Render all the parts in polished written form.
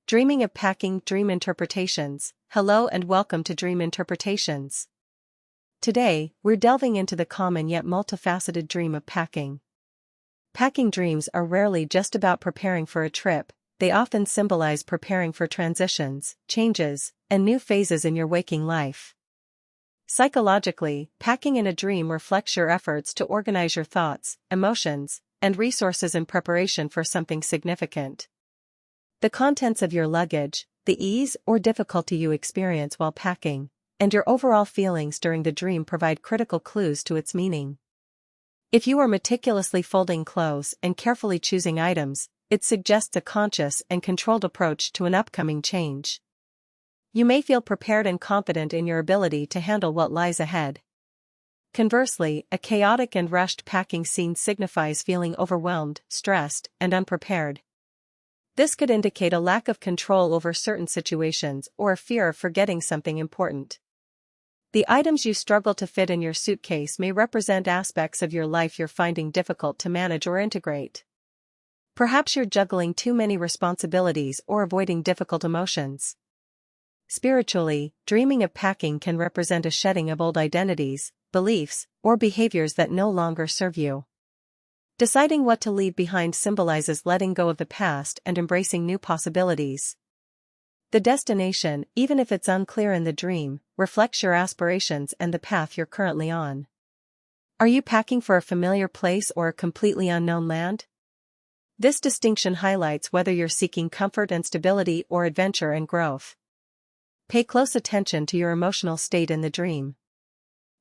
Dreaming of packing, dream interpretations. Hello and welcome to Dream Interpretations. Today, we're delving into the common yet multifaceted dream of packing. Packing dreams are rarely just about preparing for a trip, they often symbolize preparing for transitions, changes, and new phases in your waking life. Psychologically, packing in a dream reflects your efforts to organize your thoughts, emotions, and resources in preparation for something significant. The contents of your luggage, the ease or difficulty you experience while packing, and your overall feelings during the dream provide critical clues to its meaning. If you are meticulously folding clothes and carefully choosing items, it suggests a conscious and controlled approach to an upcoming change. You may feel prepared and confident in your ability to handle what lies ahead. Conversely, a chaotic and rushed packing scene signifies feeling overwhelmed, stressed, and unprepared. This could indicate a lack of control over certain situations or a fear of forgetting something important. The items you struggle to fit in your suitcase may represent aspects of your life you're finding difficult to manage or integrate. Perhaps you're juggling too many responsibilities or avoiding difficult emotions. Spiritually, dreaming of packing can represent a shedding of old identities, beliefs, or behaviors that no longer serve you. Deciding what to leave behind symbolizes letting go of the past and embracing new possibilities. The destination, even if it's unclear in the dream, reflects your aspirations and the path you're currently on. Are you packing for a familiar place or a completely unknown land? This distinction highlights whether you're seeking comfort and stability or adventure and growth. Pay close attention to your emotional state in the dream.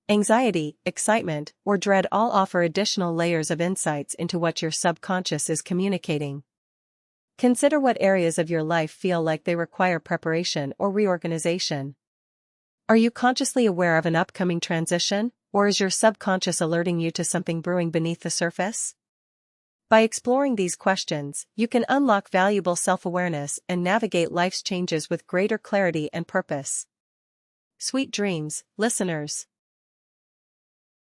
Anxiety, excitement, or dread all offer additional layers of insights into what your subconscious is communicating. Consider what areas of your life feel like they require preparation or reorganization. Are you consciously aware of an upcoming transition, or is your subconscious alerting you to something brewing beneath the surface? By exploring these questions, you can unlock valuable self-awareness and navigate life's changes with greater clarity and purpose. Sweet dreams, listeners.